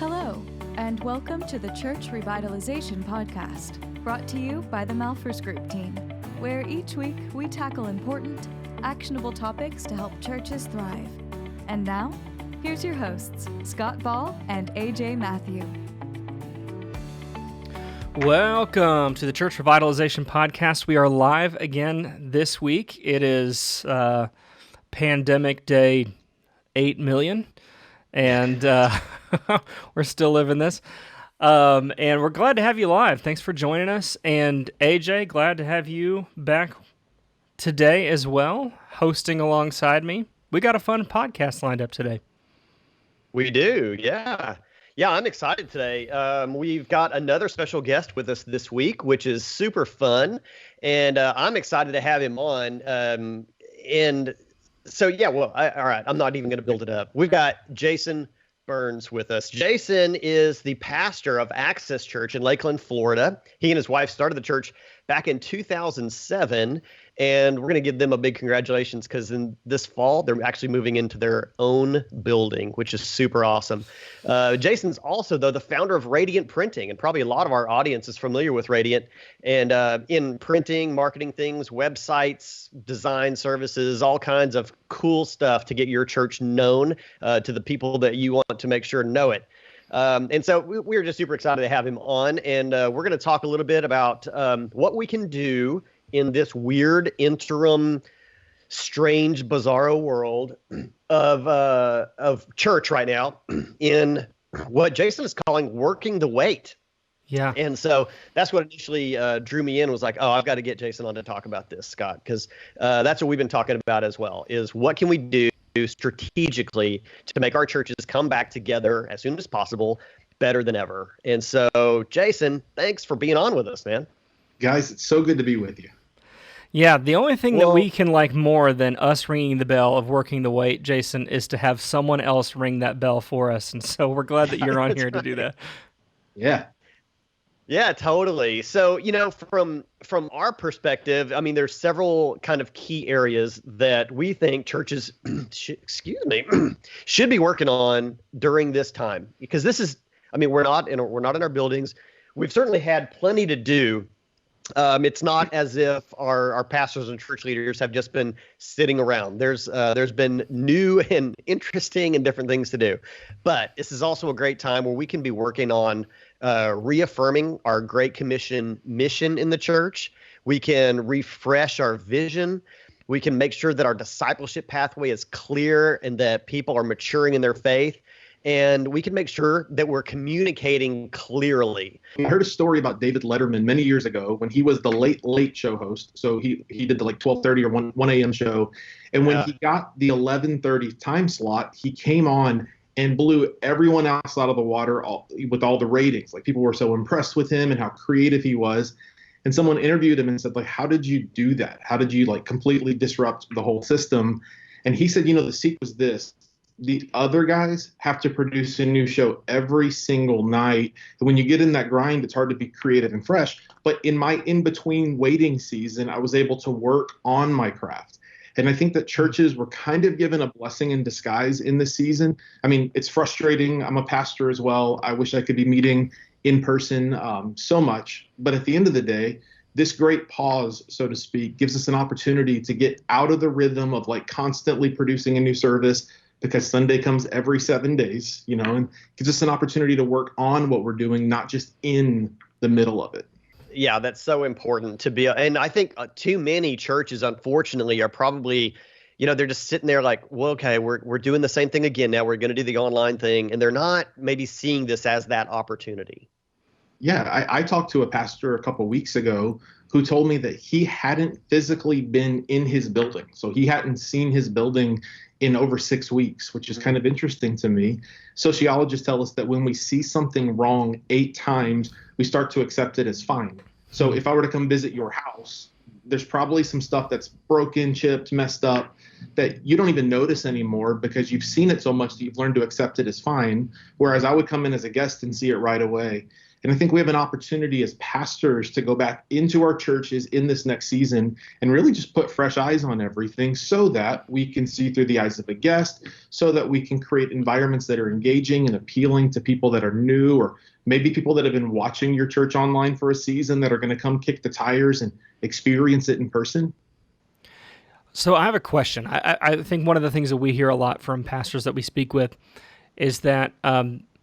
Hello, and welcome to the Church Revitalization Podcast, brought to you by the Malphurs Group team, where each week we tackle important, actionable topics to help churches thrive. And now, here's your hosts, Scott Ball and AJ Mathieu. Welcome to the Church Revitalization Podcast. We are live again this week. It is pandemic day 8 million, and we're still living this. And we're glad to have you live. Thanks for joining us. And AJ, glad to have you back today as well, hosting alongside me. We got a fun podcast lined up today. We do, yeah. Yeah, I'm excited today. We've got another special guest with us this week, which is super fun. And I'm excited to have him on. And so, yeah, well, all right, I'm not even going to build it up. We've got Jason Burns with us. Jason is the pastor of Access Church in Lakeland, Florida. He and his wife started the church back in 2007, and we're going to give them a big congratulations because in this fall, they're actually moving into their own building, which is super awesome. Jason's also, though, the founder of Radiant Printing, and probably a lot of our audience is familiar with Radiant, and in printing, marketing things, websites, design services, all kinds of cool stuff to get your church known to the people that you want to make sure know it. And so we're just super excited to have him on, and we're going to talk a little bit about what we can do in this weird interim, strange, bizarro world of church right now in what Jason is calling working the wait. Yeah. And so that's what initially drew me in, was like, oh, I've got to get Jason on to talk about this, Scott, because that's what we've been talking about as well, is what can we do strategically to make our churches come back together as soon as possible, better than ever. And so, Jason, thanks for being on with us, man. Guys, it's so good to be with you. Yeah, the only thing that we can like more than us ringing the bell of working the wait, Jason, is to have someone else ring that bell for us. And so we're glad that you're on here to do that. Yeah. Yeah, totally. So, you know, from our perspective, I mean, there's several kind of key areas that we think churches, should be working on during this time, because this is, I mean, we're not in our buildings. We've certainly had plenty to do. It's not as if our pastors and church leaders have just been sitting around. There's been new and interesting and different things to do. But this is also a great time where we can be working on reaffirming our Great Commission mission in the church. We can refresh our vision. We can make sure that our discipleship pathway is clear and that people are maturing in their faith. And we can make sure that we're communicating clearly. I heard a story about David Letterman many years ago when he was the late show host. So he did the like 12:30 or 1 a.m. show. And when he got the 11:30 time slot, he came on and blew everyone else out of the water with all the ratings. Like, people were so impressed with him and how creative he was. And someone interviewed him and said, like, how did you do that? How did you like completely disrupt the whole system? And he said, you know, the secret was this. The other guys have to produce a new show every single night. And when you get in that grind, it's hard to be creative and fresh. But in my in-between waiting season, I was able to work on my craft. And I think that churches were kind of given a blessing in disguise in this season. I mean, it's frustrating. I'm a pastor as well. I wish I could be meeting in person so much. But at the end of the day, this great pause, so to speak, gives us an opportunity to get out of the rhythm of like constantly producing a new service, because Sunday comes every 7 days, you know, and gives us an opportunity to work on what we're doing, not just in the middle of it. Yeah, that's so important to be. And I think too many churches, unfortunately, are probably, you know, they're just sitting there like, well, okay, we're doing the same thing again. Now we're going to do the online thing. And they're not maybe seeing this as that opportunity. Yeah, I talked to a pastor a couple of weeks ago who told me that he hadn't physically been in his building. So he hadn't seen his building in over 6 weeks, which is kind of interesting to me. Sociologists tell us that when we see something wrong 8 times, we start to accept it as fine. So if I were to come visit your house, there's probably some stuff that's broken, chipped, messed up that you don't even notice anymore because you've seen it so much that you've learned to accept it as fine. Whereas I would come in as a guest and see it right away. And I think we have an opportunity as pastors to go back into our churches in this next season and really just put fresh eyes on everything so that we can see through the eyes of a guest, so that we can create environments that are engaging and appealing to people that are new, or maybe people that have been watching your church online for a season that are going to come kick the tires and experience it in person. So I have a question. I think one of the things that we hear a lot from pastors that we speak with is that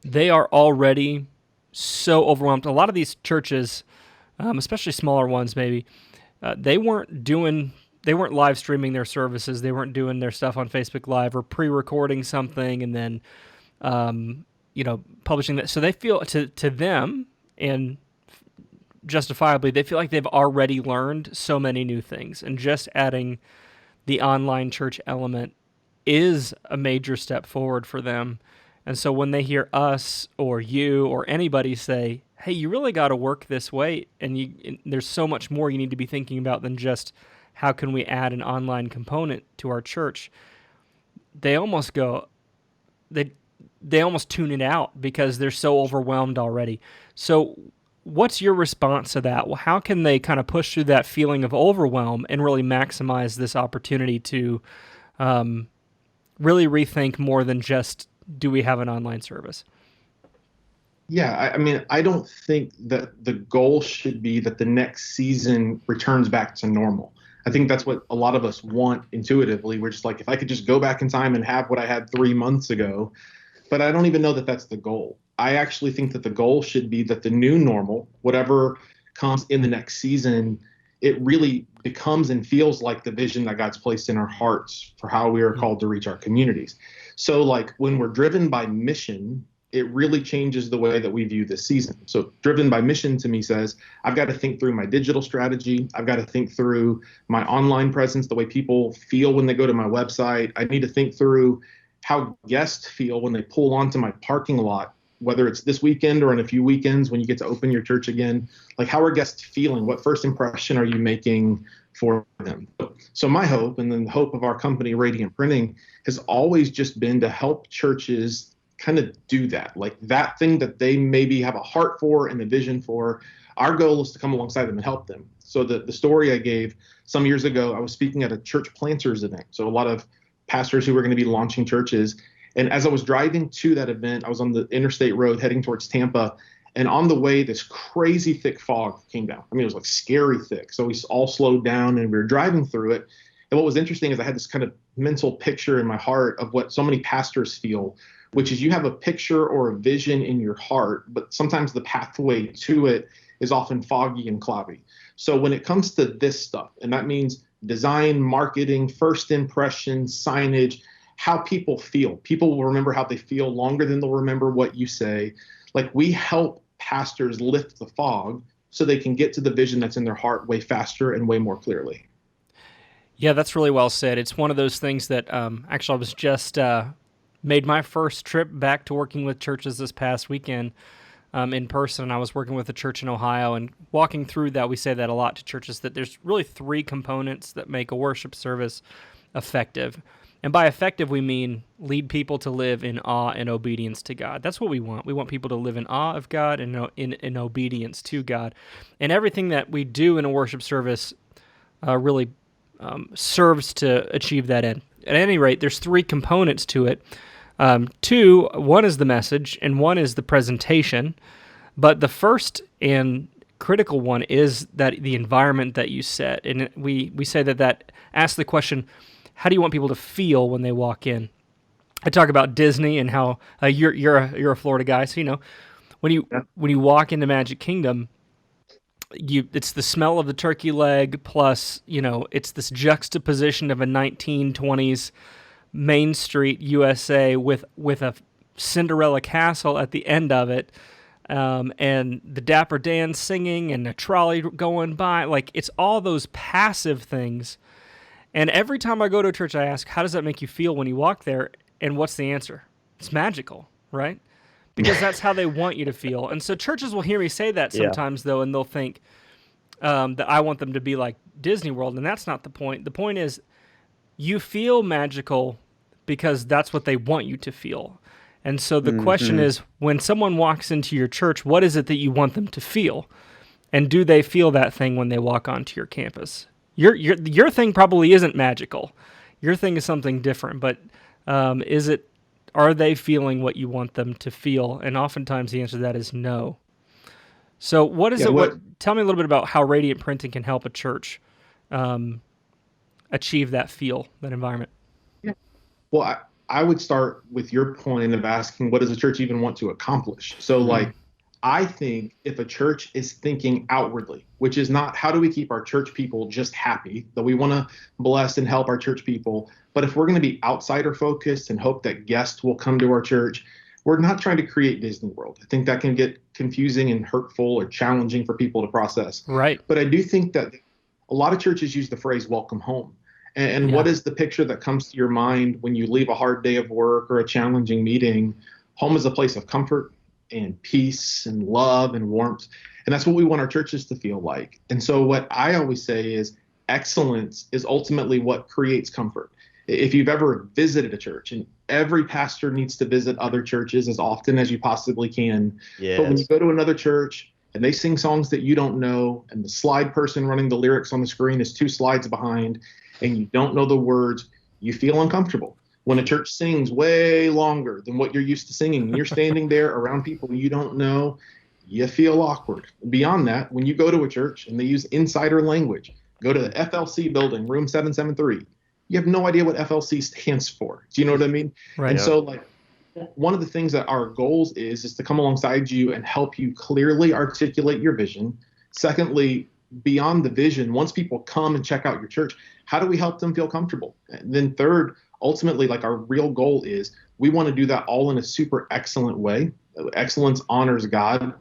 they are already so overwhelmed. A lot of these churches, especially smaller ones maybe, they weren't live streaming their services. They weren't doing their stuff on Facebook Live or pre-recording something and then publishing that. So they feel to them, and justifiably, they feel like they've already learned so many new things, and just adding the online church element is a major step forward for them. And so when they hear us or you or anybody say, hey, you really got to work this way, and there's so much more you need to be thinking about than just how can we add an online component to our church, they almost tune it out because they're so overwhelmed already. So what's your response to that? Well, how can they kind of push through that feeling of overwhelm and really maximize this opportunity to really rethink more than just, do we have an online service? Yeah, I mean, I don't think that the goal should be that the next season returns back to normal. I think that's what a lot of us want intuitively. We're just like, if I could just go back in time and have what I had 3 months ago. But I don't even know that that's the goal. I actually think that the goal should be that the new normal, whatever comes in the next season, it really becomes and feels like the vision that God's placed in our hearts for how we are called to reach our communities. So like when we're driven by mission, it really changes the way that we view this season. So driven by mission to me says, I've got to think through my digital strategy. I've got to think through my online presence, the way people feel when they go to my website. I need to think through how guests feel when they pull onto my parking lot, whether it's this weekend or in a few weekends when you get to open your church again. Like, how are guests feeling? What first impression are you making for them? So my hope, and then the hope of our company, Radiant Printing, has always just been to help churches kind of do that. Like that thing that they maybe have a heart for and a vision for, our goal is to come alongside them and help them. So the story I gave some years ago, I was speaking at a church planters event. So a lot of pastors who were going to be launching churches. And as I was driving to that event, I was on the interstate road heading towards Tampa. And on the way, this crazy thick fog came down. I mean, it was like scary thick. So we all slowed down and we were driving through it. And what was interesting is I had this kind of mental picture in my heart of what so many pastors feel, which is you have a picture or a vision in your heart, but sometimes the pathway to it is often foggy and cloudy. So when it comes to this stuff, and that means design, marketing, first impression, signage, how people feel. People will remember how they feel longer than they'll remember what you say. Like, we help pastors lift the fog so they can get to the vision that's in their heart way faster and way more clearly. Yeah, that's really well said. It's one of those things that actually I was just made my first trip back to working with churches this past weekend in person. I was working with a church in Ohio, and walking through that, we say that a lot to churches, that there's really 3 components that make a worship service effective. And by effective, we mean lead people to live in awe and obedience to God. That's what we want. We want people to live in awe of God and in obedience to God. And everything that we do in a worship service really serves to achieve that end. At any rate, there's 3 components to it. 2, one is the message, and one is the presentation. But the first and critical one is that the environment that you set. And we say that asks the question, how do you want people to feel when they walk in? I talk about Disney and how you're a Florida guy, so you know when you walk into Magic Kingdom, it's the smell of the turkey leg plus it's this juxtaposition of a 1920s Main Street USA with a Cinderella castle at the end of it, and the Dapper Dan singing and a trolley going by. Like, it's all those passive things. And every time I go to a church, I ask, how does that make you feel when you walk there? And what's the answer? It's magical, right? Because that's how they want you to feel. And so churches will hear me say that sometimes, though, and they'll think that I want them to be like Disney World, and that's not the point. The point is you feel magical because that's what they want you to feel. And so the question is, when someone walks into your church, what is it that you want them to feel? And do they feel that thing when they walk onto your campus? Your thing probably isn't magical. Your thing is something different, but are they feeling what you want them to feel? And oftentimes the answer to that is no. So tell me a little bit about how radiant printing can help a church achieve that that environment. Yeah. Well, I would start with your point of asking, what does a church even want to accomplish? So I think if a church is thinking outwardly, which is not how do we keep our church people just happy, that we want to bless and help our church people, but if we're going to be outsider focused and hope that guests will come to our church, we're not trying to create Disney World. I think that can get confusing and hurtful or challenging for people to process. Right. But I do think that a lot of churches use the phrase welcome home. And what is the picture that comes to your mind when you leave a hard day of work or a challenging meeting? Home is a place of comfort and peace and love and warmth. And that's what we want our churches to feel like. And so what I always say is excellence is ultimately what creates comfort. If you've ever visited a church, and every pastor needs to visit other churches as often as you possibly can. Yes. But when you go to another church and they sing songs that you don't know, and the slide person running the lyrics on the screen is 2 slides behind, and you don't know the words, you feel uncomfortable. When a church sings way longer than what you're used to singing, and you're standing there around people you don't know, you feel awkward. Beyond that, when you go to a church and they use insider language, go to the FLC building, room 773, you have no idea what FLC stands for. Do you know what I mean? Right. And so one of the things that our goals is to come alongside you and help you clearly articulate your vision. Secondly, beyond the vision, once people come and check out your church, how do we help them feel comfortable? And then third, ultimately, our real goal is we want to do that all in a super excellent way. Excellence honors God,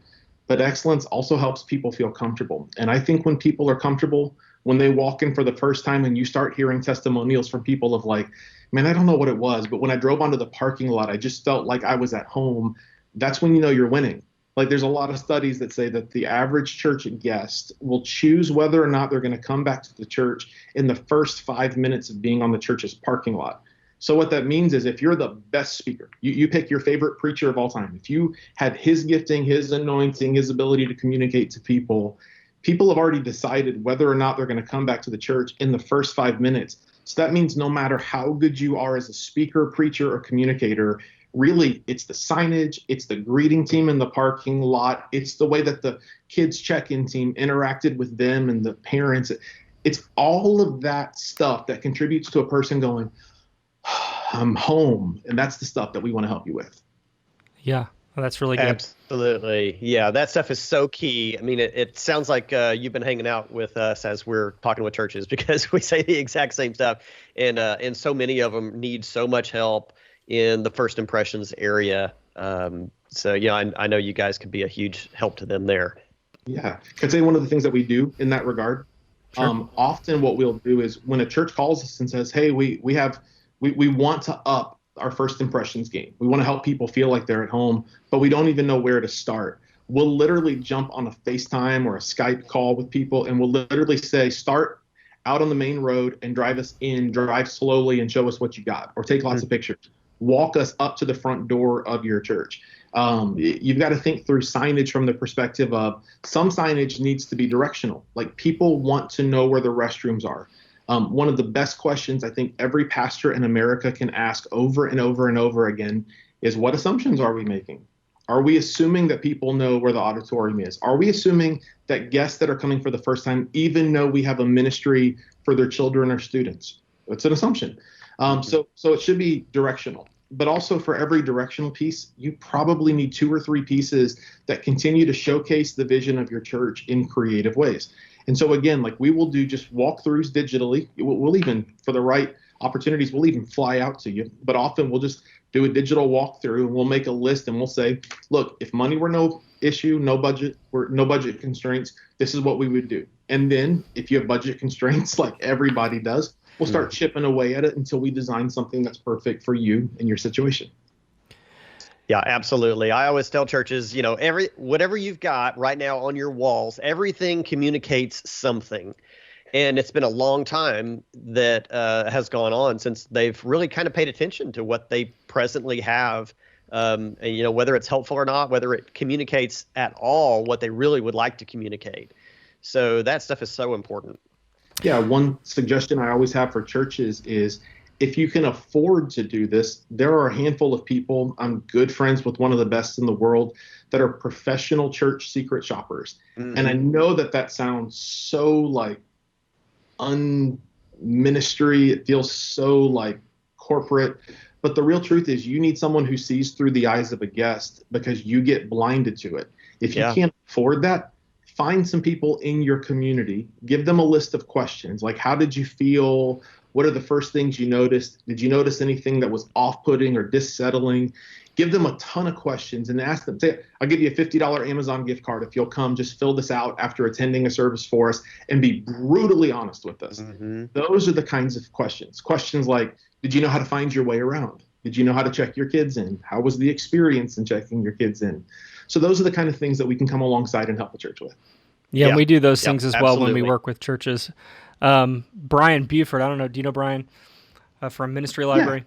but excellence also helps people feel comfortable. And I think when people are comfortable, when they walk in for the first time and you start hearing testimonials from people of man, I don't know what it was, but when I drove onto the parking lot, I just felt like I was at home. That's when you know you're winning. There's a lot of studies that say that the average church guest will choose whether or not they're going to come back to the church in the first 5 minutes of being on the church's parking lot. So what that means is if you're the best speaker, you pick your favorite preacher of all time. If you had his gifting, his anointing, his ability to communicate to people have already decided whether or not they're going to come back to the church in the first 5 minutes. So that means no matter how good you are as a speaker, preacher, or communicator, really, it's the signage, it's the greeting team in the parking lot, it's the way that the kids check-in team interacted with them and the parents. It's all of that stuff that contributes to a person going, I'm home. And that's the stuff that we want to help you with. Yeah, well, that's really good. Absolutely. Yeah, that stuff is so key. I mean, it sounds like you've been hanging out with us as we're talking with churches because we say the exact same stuff. And so many of them need so much help in the first impressions area. So, I know you guys could be a huge help to them there. Yeah. I'd say one of the things that we do in that regard, sure. Often what we'll do is when a church calls us and says, hey, we want to up our first impressions game. We want to help people feel like they're at home, but we don't even know where to start. We'll literally jump on a FaceTime or a Skype call with people, and we'll literally say, start out on the main road and drive us in, drive slowly and show us what you got, or take lots of pictures. Walk us up to the front door of your church. You've got to think through signage from the perspective of some signage needs to be directional. People want to know where the restrooms are. One of the best questions I think every pastor in America can ask over and over and over again is, what assumptions are we making? Are we assuming that people know where the auditorium is? Are we assuming that guests that are coming for the first time even know we have a ministry for their children or students? It's an assumption. So it should be directional. But also for every directional piece, you probably need 2 or 3 pieces that continue to showcase the vision of your church in creative ways. And so again, we will do just walkthroughs digitally. We'll even, for the right opportunities, we'll even fly out to you. But often we'll just do a digital walkthrough and we'll make a list and we'll say, look, if money were no issue, no budget constraints, this is what we would do. And then if you have budget constraints like everybody does, we'll start chipping away at it until we design something that's perfect for you and your situation. Yeah, absolutely. I always tell churches, whatever you've got right now on your walls, everything communicates something. And it's been a long time that has gone on since they've really kind of paid attention to what they presently have and, whether it's helpful or not, whether it communicates at all what they really would like to communicate. So that stuff is so important. Yeah, one suggestion I always have for churches is, if you can afford to do this, there are a handful of people. I'm good friends with one of the best in the world that are professional church secret shoppers. Mm-hmm. And I know that sounds so like unministry. It feels so like corporate. But the real truth is, you need someone who sees through the eyes of a guest, because you get blinded to it. If you can't afford that, find some people in your community, give them a list of questions. Like, how did you feel? What are the first things you noticed? Did you notice anything that was off-putting or dissettling? Give them a ton of questions and ask them. Say, I'll give you a $50 Amazon gift card if you'll come just fill this out after attending a service for us, and be brutally honest with us. Mm-hmm. Those are the kinds of questions. Questions like, did you know how to find your way around? Did you know how to check your kids in? How was the experience in checking your kids in? So those are the kind of things that we can come alongside and help a church with. Yeah, we do those things as well absolutely. when we work with churches. Brian Buford, I don't know, do you know Brian from Ministry Library?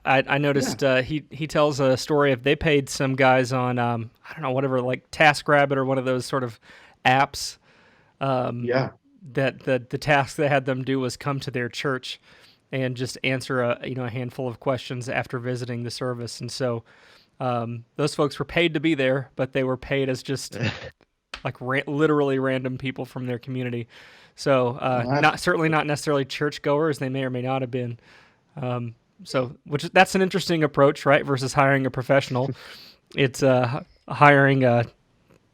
Yeah. I noticed he tells a story of they paid some guys on, I don't know, whatever, like TaskRabbit or one of those sort of apps. That the task they had them do was come to their church and just answer a handful of questions after visiting the service. And so those folks were paid to be there, but they were paid as just like literally random people from their community. So certainly not necessarily churchgoers. They may or may not have been. That's an interesting approach, right? Versus hiring a professional. It's hiring a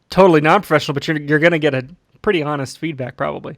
totally non-professional, but you're going to get a pretty honest feedback probably.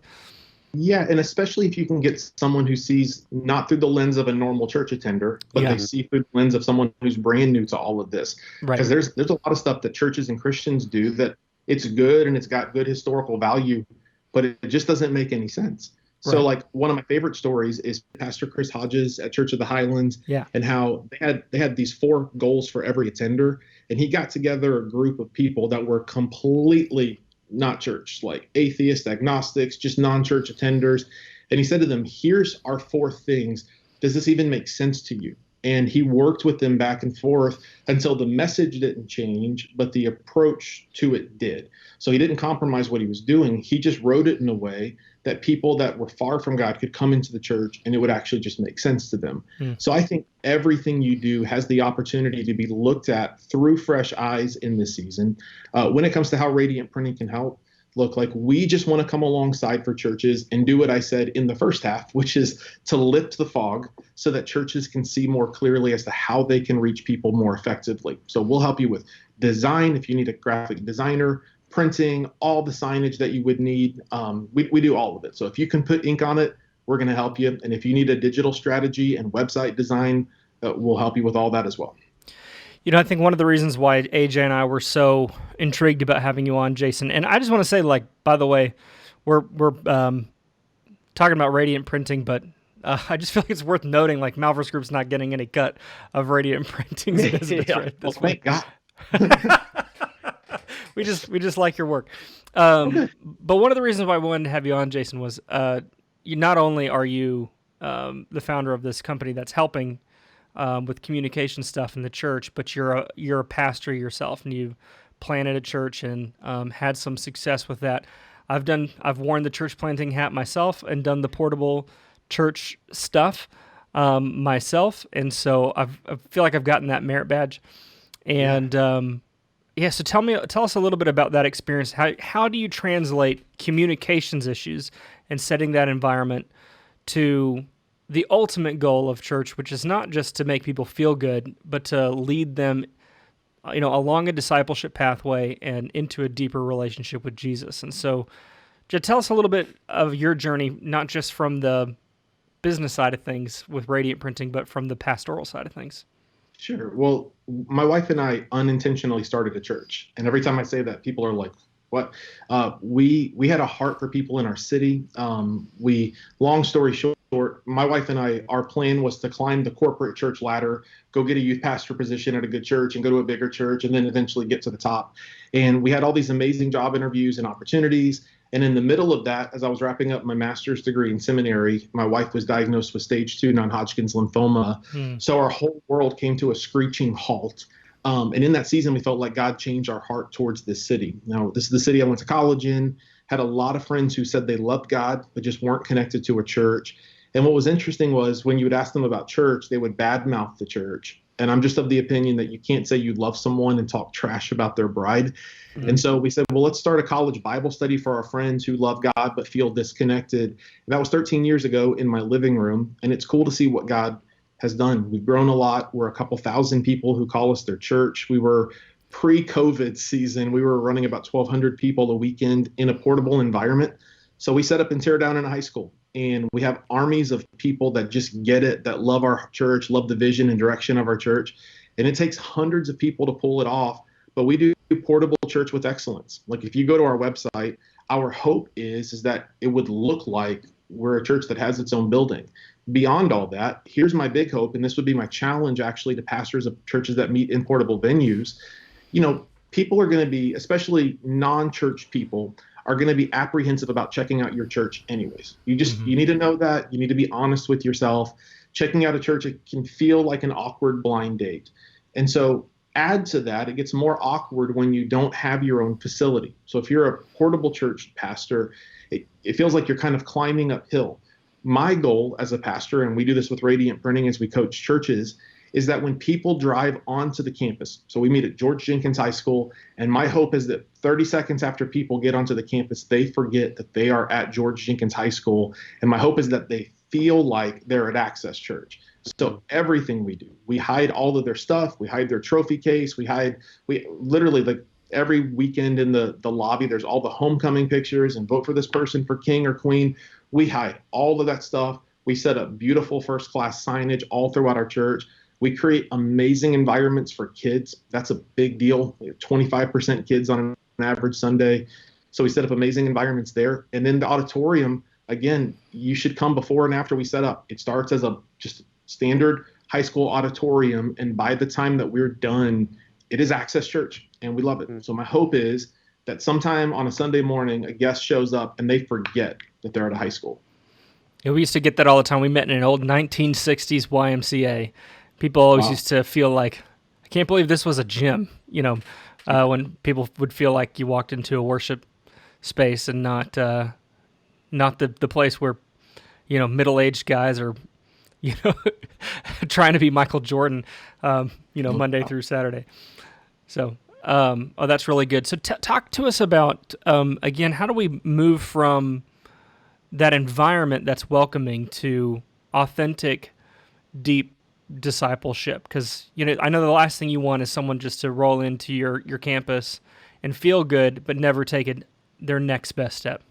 Yeah, and especially if you can get someone who sees not through the lens of a normal church attender, but they see through the lens of someone who's brand new to all of this. Right. Because there's a lot of stuff that churches and Christians do that it's good and it's got good historical value, but it just doesn't make any sense. Right. So like one of my favorite stories is Pastor Chris Hodges at Church of the Highlands, and how they had these 4 goals for every attender, and he got together a group of people that were completely not church, like atheists, agnostics, just non-church attenders. And he said to them, here's our 4 things. Does this even make sense to you? And he worked with them back and forth until the message didn't change, but the approach to it did. So he didn't compromise what he was doing. He just wrote it in a way that people that were far from God could come into the church and it would actually just make sense to them. So I think everything you do has the opportunity to be looked at through fresh eyes in this season. When it comes to how Radiant Printing can help, look, like we just want to come alongside for churches and do what I said in the first half, which is to lift the fog so that churches can see more clearly as to how they can reach people more effectively. So we'll help you with design if you need a graphic designer, printing, all the signage that you would need. We do all of it. So if you can put ink on it, we're going to help you. And if you need a digital strategy and website design, we'll help you with all that as well. I think one of the reasons why AJ and I were so intrigued about having you on, Jason, and I just want to say, like, by the way, we're talking about Radiant Printing, but I just feel like it's worth noting, like, Malphurs Group's not getting any cut of Radiant Printing's business right this week. Thank God. We just like your work. But one of the reasons why I wanted to have you on, Jason, was you not only are you the founder of this company that's helping with communication stuff in the church, but you're a pastor yourself, and you've planted a church and had some success with that. I've worn the church planting hat myself and done the portable church stuff myself, and so I feel like I've gotten that merit badge. And so tell us a little bit about that experience. How do you translate communications issues and setting that environment to the ultimate goal of church, which is not just to make people feel good, but to lead them, along a discipleship pathway and into a deeper relationship with Jesus. And so, tell us a little bit of your journey, not just from the business side of things with Radiant Printing, but from the pastoral side of things. Sure. Well, my wife and I unintentionally started a church. And every time I say that, people are like, what? We had a heart for people in our city. Long story short, my wife and I, our plan was to climb the corporate church ladder, go get a youth pastor position at a good church and go to a bigger church, and then eventually get to the top. And we had all these amazing job interviews and opportunities. And in the middle of that, as I was wrapping up my master's degree in seminary, my wife was diagnosed with stage 2 non-Hodgkin's lymphoma. So our whole world came to a screeching halt. And in that season, we felt like God changed our heart towards this city. Now, this is the city I went to college in, had a lot of friends who said they loved God, but just weren't connected to a church. And what was interesting was when you would ask them about church, they would badmouth the church. And I'm just of the opinion that you can't say you love someone and talk trash about their bride. Mm-hmm. And so we said, well, let's start a college Bible study for our friends who love God but feel disconnected. And that was 13 years ago in my living room. And it's cool to see what God has done. We've grown a lot. We're a couple thousand people who call us their church. We were pre-COVID season. We were running about 1,200 people a weekend in a portable environment. So we set up and tear down in a high school. And we have armies of people that just get it, that love our church, love the vision and direction of our church. And it takes hundreds of people to pull it off. But we do portable church with excellence. Like if you go to our website, our hope is that it would look like we're a church that has its own building. Beyond all that, here's my big hope, and this would be my challenge actually to pastors of churches that meet in portable venues. You know, people are going to be, especially non-church people, are going to be apprehensive about checking out your church anyways. You need to know that. You need to be honest with yourself. Checking out a church, it can feel like an awkward blind date. And so add to that, it gets more awkward when you don't have your own facility. So if you're a portable church pastor, it feels like you're kind of climbing uphill. My goal as a pastor, and we do this with Radiant Printing as we coach churches, is that when people drive onto the campus, so we meet at George Jenkins High School, and my hope is that 30 seconds after people get onto the campus, they forget that they are at George Jenkins High School. And my hope is that they feel like they're at Access Church. So everything we do, we hide all of their stuff. We hide their trophy case. We literally, like every weekend in the lobby, there's all the homecoming pictures and vote for this person for king or queen. We hide all of that stuff. We set up beautiful first-class signage all throughout our church. We create amazing environments for kids. That's a big deal. We have 25% kids on an average Sunday. So we set up amazing environments there. And then the auditorium, again, you should come before and after we set up. It starts as a just standard high school auditorium. And by the time that we're done, it is Access Church. And we love it. So my hope is that sometime on a Sunday morning, a guest shows up and they forget that they're at a high school. Yeah, we used to get that all the time. We met in an old 1960s YMCA. People always used to feel like, I can't believe this was a gym, when people would feel like you walked into a worship space and not the place where, middle-aged guys are, trying to be Michael Jordan, Monday through Saturday. So, that's really good. So talk to us about, again, how do we move from that environment that's welcoming to authentic, deep discipleship? Because I know the last thing you want is someone just to roll into your campus and feel good but never take their next best step.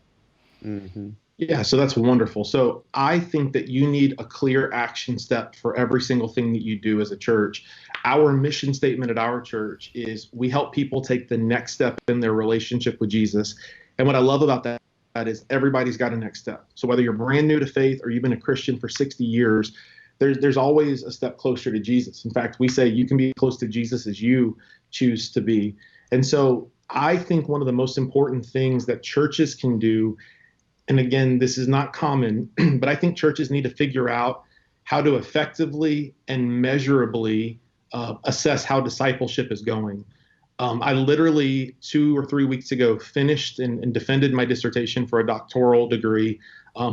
Mm-hmm. Yeah, so that's wonderful. So I think that you need a clear action step for every single thing that you do as a church. Our mission statement at our church is we help people take the next step in their relationship with Jesus. And what I love about that is everybody's got a next step. So whether you're brand new to faith or you've been a Christian for 60 years, there's always a step closer to Jesus. In fact, we say you can be close to Jesus as you choose to be. And so I think one of the most important things that churches can do, and again, this is not common, but I think churches need to figure out how to effectively and measurably assess how discipleship is going. I literally 2 or 3 weeks ago finished and defended my dissertation for a doctoral degree.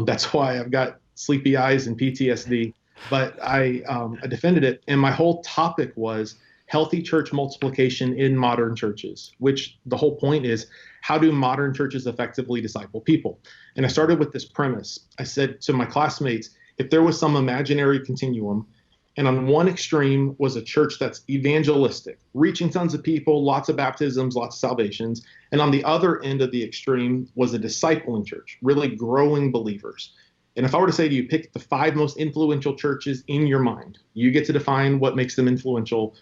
That's why I've got sleepy eyes and PTSD. But I defended it, and my whole topic was healthy church multiplication in modern churches, which the whole point is, how do modern churches effectively disciple people? And I started with this premise. I said to my classmates, if there was some imaginary continuum, and on one extreme was a church that's evangelistic, reaching tons of people, lots of baptisms, lots of salvations, and on the other end of the extreme was a discipling church, really growing believers. And if I were to say to you, pick the 5 most influential churches in your mind, you get to define what makes them influential.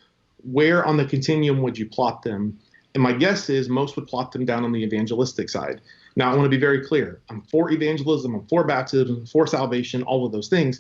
Where on the continuum would you plot them? And my guess is most would plot them down on the evangelistic side. Now, I want to be very clear. I'm for evangelism, I'm for baptism, for salvation, all of those things.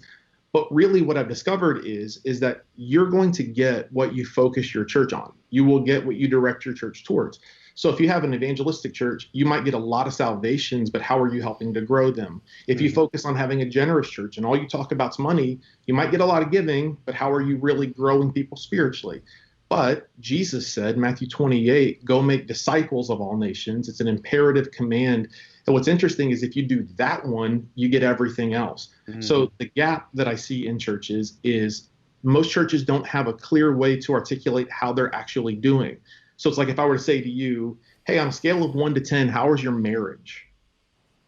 But really what I've discovered is that you're going to get what you focus your church on. You will get what you direct your church towards. So if you have an evangelistic church, you might get a lot of salvations, but how are you helping to grow them? If you focus on having a generous church and all you talk about is money, you might get a lot of giving, but how are you really growing people spiritually? But Jesus said, Matthew 28, go make disciples of all nations. It's an imperative command. And what's interesting is if you do that one, you get everything else. So the gap that I see in churches is most churches don't have a clear way to articulate how they're actually doing. So it's like if I were to say to you, hey, on a scale of 1 to 10, how is your marriage?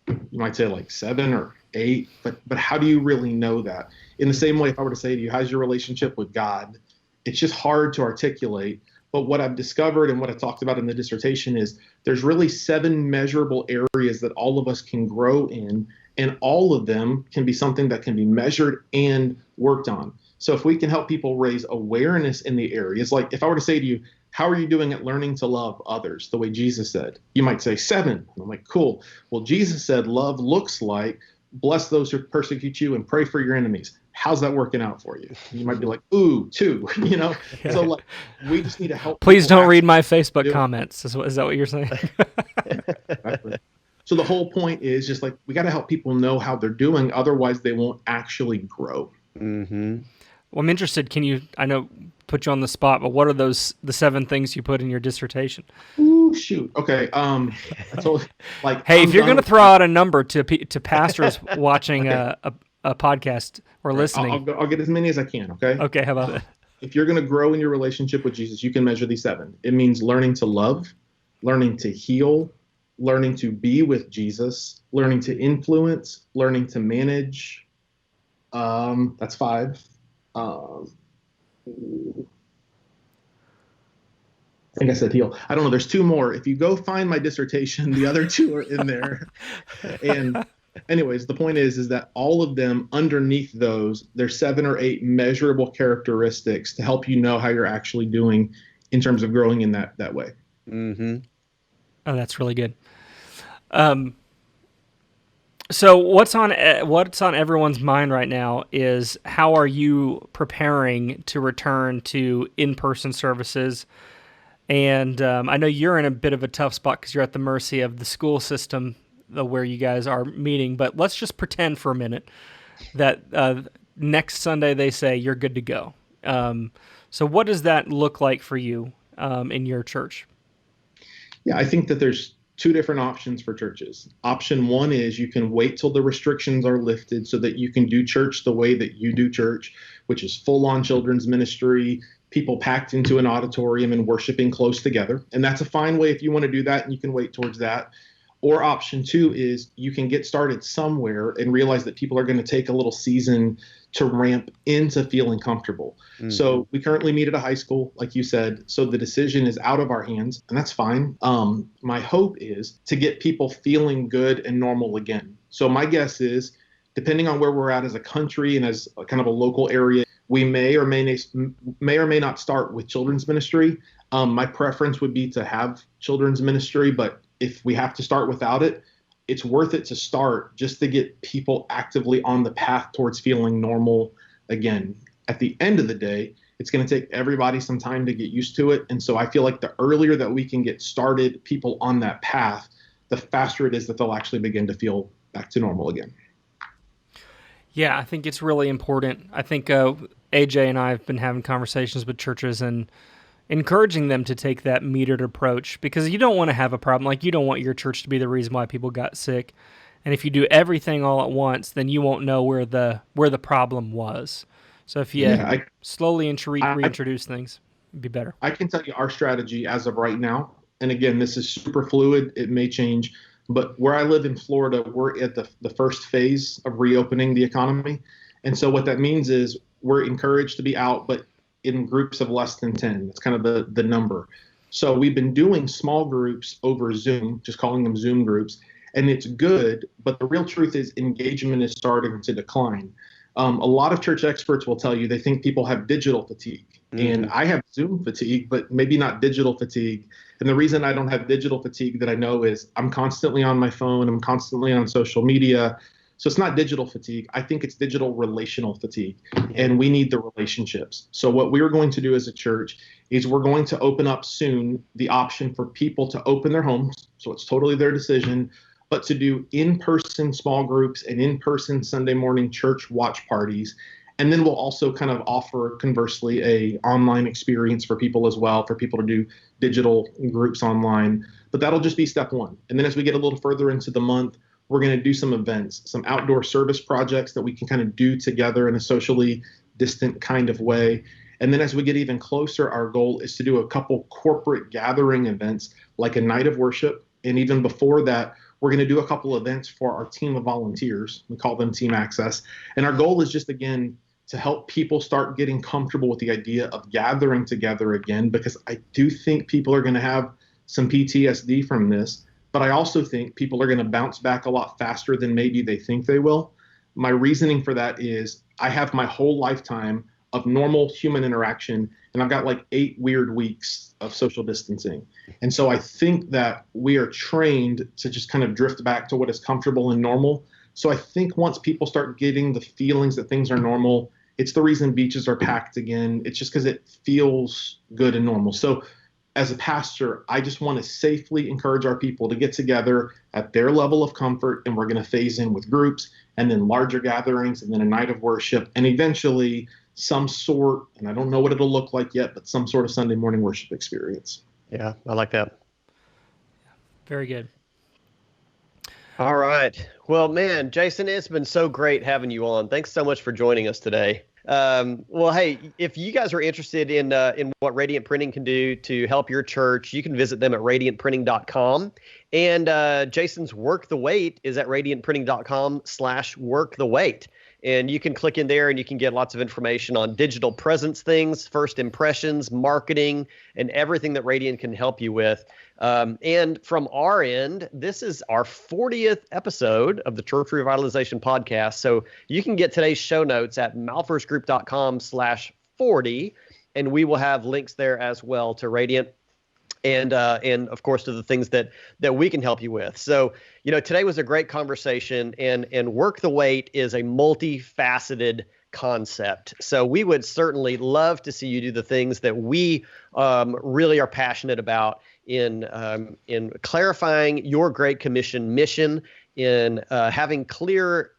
You might say like 7 or 8, but how do you really know that? In the same way, if I were to say to you, how's your relationship with God? It's just hard to articulate. But what I've discovered and what I talked about in the dissertation is there's really 7 measurable areas that all of us can grow in, and all of them can be something that can be measured and worked on. So if we can help people raise awareness in the areas, like if I were to say to you, how are you doing at learning to love others the way Jesus said? You might say 7. And I'm like, cool. Well, Jesus said love looks like bless those who persecute you and pray for your enemies. How's that working out for you? You might be like, ooh, 2, Yeah. So like, we just need to help. Please don't read my Facebook comments. Is that what you're saying? Exactly. So the whole point is just like, we got to help people know how they're doing. Otherwise they won't actually grow. Mm-hmm. Well, I'm interested. I know, put you on the spot, but what are the 7 things you put in your dissertation? Ooh, shoot. Okay. I told, like, hey, if you're going to throw out a number to pastors watching a podcast or listening, I'll get as many as I can. Okay. Okay. How about that? If you're going to grow in your relationship with Jesus, you can measure these 7. It means learning to love, learning to heal, learning to be with Jesus, learning to influence, learning to manage. That's 5. I think I said heal. I don't know. There's 2 more. If you go find my dissertation, the other 2 are in there. And anyways, the point is that all of them underneath those, there's 7 or 8 measurable characteristics to help you know how you're actually doing in terms of growing in that way. Mm-hmm. Oh, that's really good. So what's on everyone's mind right now is how are you preparing to return to in-person services? And I know you're in a bit of a tough spot because you're at the mercy of the school system where you guys are meeting. But let's just pretend for a minute that next Sunday they say you're good to go. So what does that look like for you in your church? Yeah, I think that there's 2 different options for churches. Option 1 is you can wait till the restrictions are lifted so that you can do church the way that you do church, which is full-on children's ministry, people packed into an auditorium and worshiping close together. And that's a fine way if you want to do that, and you can wait towards that. Or option 2 is you can get started somewhere and realize that people are going to take a little season to ramp into feeling comfortable. Mm-hmm. So we currently meet at a high school, like you said, so the decision is out of our hands, and that's fine. My hope is to get people feeling good and normal again. So my guess is, depending on where we're at as a country and as a kind of a local area, we may or may not start with children's ministry. My preference would be to have children's ministry, but if we have to start without it, it's worth it to start just to get people actively on the path towards feeling normal again. At the end of the day, it's going to take everybody some time to get used to it. And so I feel like the earlier that we can get started people on that path, the faster it is that they'll actually begin to feel back to normal again. Yeah, I think it's really important. I think AJ and I have been having conversations with churches and encouraging them to take that metered approach, because you don't want to have a problem. Like, you don't want your church to be the reason why people got sick. And if you do everything all at once, then you won't know where the problem was. So if you slowly reintroduce things, it'd be better. I can tell you our strategy as of right now, and again, this is super fluid. It may change. But where I live in Florida, we're at the first phase of reopening the economy. And so what that means is we're encouraged to be out, but in groups of less than 10. That's kind of the number. So we've been doing small groups over Zoom, just calling them Zoom groups, and it's good, but the real truth is engagement is starting to decline. A lot of church experts will tell you they think people have digital fatigue. And I have Zoom fatigue, but maybe not digital fatigue. And the reason I don't have digital fatigue that I know is I'm constantly on my phone, I'm constantly on social media. So it's not digital fatigue. I think it's digital relational fatigue, and we need the relationships. So what we're going to do as a church is we're going to open up soon the option for people to open their homes. So it's totally their decision, but to do in-person small groups and in-person Sunday morning church watch parties. And then we'll also kind of offer, conversely, a online experience for people as well, for people to do digital groups online. But that'll just be step one. And then as we get a little further into the month, we're going to do some events, some outdoor service projects that we can kind of do together in a socially distant kind of way. And then as we get even closer, our goal is to do a couple corporate gathering events, like a night of worship. And even before that, we're going to do a couple events for our team of volunteers. We call them Team Access. And our goal is just, again, to help people start getting comfortable with the idea of gathering together again, because I do think people are going to have some PTSD from this, but I also think people are going to bounce back a lot faster than maybe they think they will. My reasoning for that is I have my whole lifetime of normal human interaction, and I've got like 8 weird weeks of social distancing. And so I think that we are trained to just kind of drift back to what is comfortable and normal. So I think once people start getting the feelings that things are normal, it's the reason beaches are packed again. It's just because it feels good and normal. So as a pastor, I just want to safely encourage our people to get together at their level of comfort, and we're going to phase in with groups and then larger gatherings and then a night of worship and eventually some sort, and I don't know what it'll look like yet, but some sort of Sunday morning worship experience. Yeah, I like that. Very good. All right. Well, man, Jason, it's been so great having you on. Thanks so much for joining us today. Well, hey, if you guys are interested in what Radiant Printing can do to help your church, you can visit them at radiantprinting.com. And Jason's Work the Wait is at radiantprinting.com/workthewait. And you can click in there and you can get lots of information on digital presence things, first impressions, marketing, and everything that Radiant can help you with. And from our end, this is our 40th episode of the Church Revitalization Podcast. So you can get today's show notes at malphursgroup.com/40, and we will have links there as well to Radiant and of course to the things that we can help you with. So, today was a great conversation, and Work the Wait is a multifaceted concept. So we would certainly love to see you do the things that we really are passionate about in clarifying your Great Commission mission, in having clear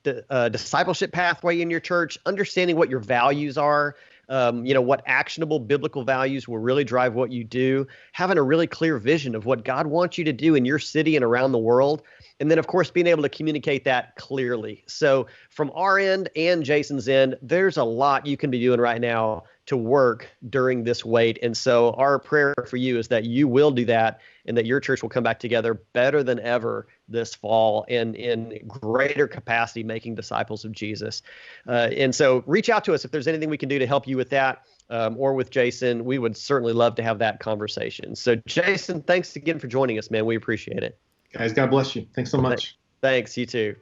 discipleship pathway in your church, understanding what your values are, what actionable biblical values will really drive what you do, having a really clear vision of what God wants you to do in your city and around the world. And then, of course, being able to communicate that clearly. So from our end and Jason's end, there's a lot you can be doing right now to work during this wait. And so our prayer for you is that you will do that and that your church will come back together better than ever this fall and in greater capacity making disciples of Jesus. And so reach out to us if there's anything we can do to help you with that or with Jason. We would certainly love to have that conversation. So Jason, thanks again for joining us, man. We appreciate it. Guys, God bless you. Thanks so much. Thanks. You too.